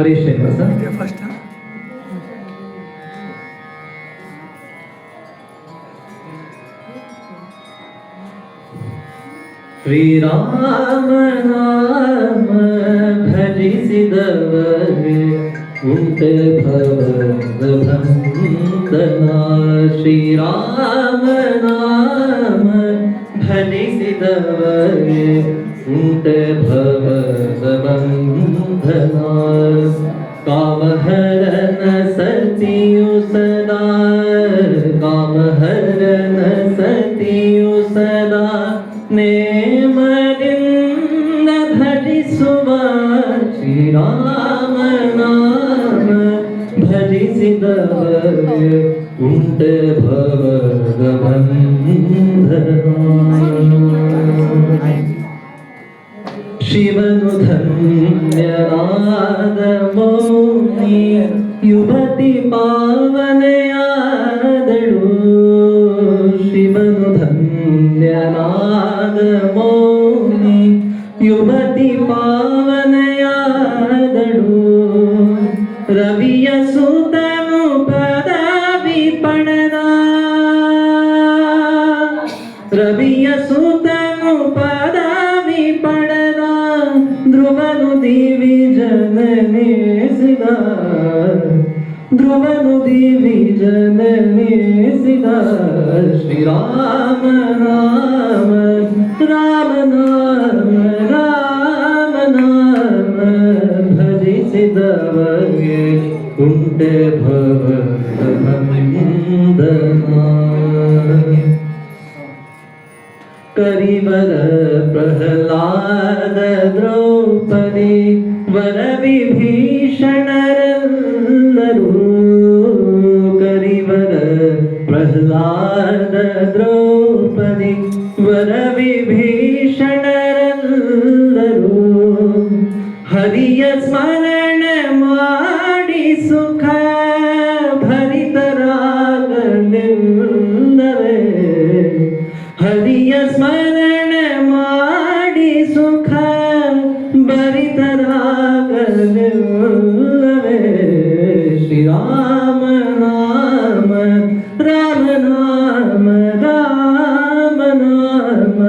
Harish Srinivasa. First Shriram ನಾಮ ಭಜಿಸಿದವರೇ ಉಂಟೆ ಭವದ ಬಂಧನ. ಶ್ರೀರಾಮ ನಾಮ ಭಜಿಸಿದವರೇ ಉಂಟೆ ಭವದ ಬಂಧನ. ಕಾಮಹರನ ಸತಿಯು ಸದಾ, ಕಾಮಹರನ ಸತಿಯು ಸದಾ ನೇಮದಿಂದ ಭಜಿಸುವ. ಶ್ರೀರಾಮ ನಾಮ ಭಜಿಸಿದವರೇ ಉಂಟೆ ಭವದ ಬಂಧನ. ಶಿವನು ಧನ್ಯನಾದ ಮೌನಿ ಯುವತಿ ಪಾವನೆಯಾದಳು. ಶಿವನು ಧನ್ಯನಾದ ಮೌನಿ ಯುವತಿ ಪಾವನೆಯಾದಳು. ರವಿಯ ಸುತನು ಪದವಿ ಪಡೆದ, ರವಿಯ ಸುತನು ಪದವಿ ಪಡೆದ. ಧ್ರುವನು ದಿವಿ ಜನನಿಸಿದ, ಧ್ರುವನು ದಿವಿ ಜನನಿಸಿದ. ಶ್ರೀರಾಮ ನಾಮ ರಾಮ ನಾಮ ರಾಮ ನಾಮ ಭಜಿಸಿದವರಿಗೆ ಉಂಟೆ ಭವದ ಬಂಧನ. ಕರಿವರ ಪ್ರಹ್ಲಾದ ದ್ರೌಪದಿ ವರ ವಿಭೀಷಣರೆಲ್ಲರೂ. ಕರಿವರ ಪ್ರಹ್ಲಾದ ದ್ರೌಪದಿ ವರ ವಿಭೀಷಣರೆಲ್ಲರೂ. ಹರಿಯ ಸ್ಮರಣೆ ಮಾಡಿ ಸುಖ ಭರಿತರಾಗಲಿಲ್ಲವೇ. ಹರಿಯ ಸ್ಮರಣೆ ಮಾಡಿ ಸುಖ ಭರಿತರಾಗಲಿಲ್ಲವೇ. ಶ್ರೀರಾಮ ನಾಮ ರಾಮ ನಾಮ ರಾಮ ನಾಮ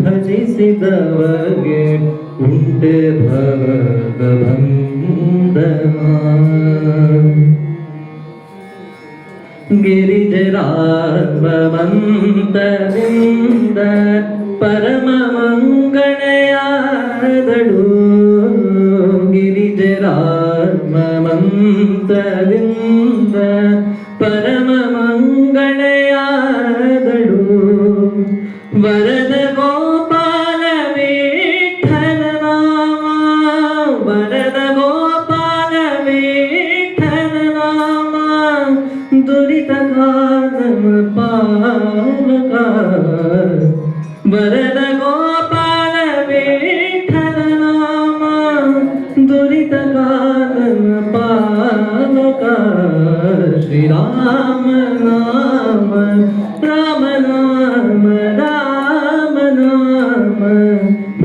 ಭಜಿಸಿದವರಿಗೆ ಉಂಟೆ ಭವದ ಬಂಧನ. ಗಿರಿಜರಾತ್ಮವಂತದಿಂದ ಪರಮ ಮಂಗಳೆಯಾದಳು. ಗಿರಿಜರಾತ್ಮವಂತದಿಂದ ಪರಮ ಮಂಗಳೆಯಾದಳು. ವರದ ಗೋಪಾಲ ವಿಠಲ ನಾಮ, ವರದ ಗೋಪಾಲ ವಿಠಲ ನಾಮ. ದುರಿತ ಕಾಲಮ ಪಾಲಕ. ವರದ ಗೋಪಾಲ ವಿಠಲ ನಾಮ. ದುರಿತ ಕಾಲಮ ಪಾಲಕ. ಶ್ರೀರಾಮ ನಾಮ ರಾಮ ನಾಮ ರಾಮ ನಾಮ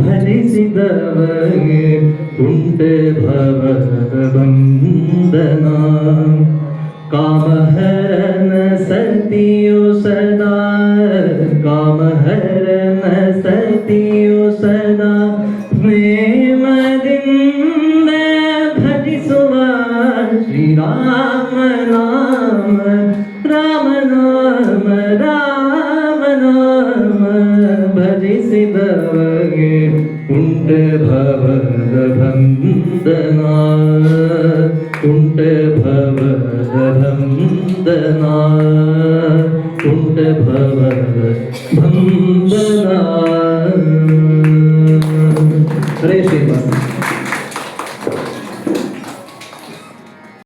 ಭಜಿಸಿದವರಿಗೆ ಉಂಟೆ ಭವದ ಬಂಧನ. ಕಾಮಹರನ ಸತಿಯು ಸದಾ, ಕಾಮಹರನ ಸತಿಯು ಸದಾ ಪ್ರೇಮದಿಂದ ಭಜಿಸುವ. ಶ್ರೀರಾಮ ನಾಮ ರಾಮ ನಾಮ ರಾಮ ನಾಮ ಭಜಿಸಿದವರಿಗೆ ಉಂಟೆ ಭವದ ಬಂಧನ. ಉಂಟೆ ಭವದ ಬಂಧನ. ಉಂಟೆ ಭವದ ಬಂಧನ. ಹರೇ ಶ್ರೀನಿವಾಸ.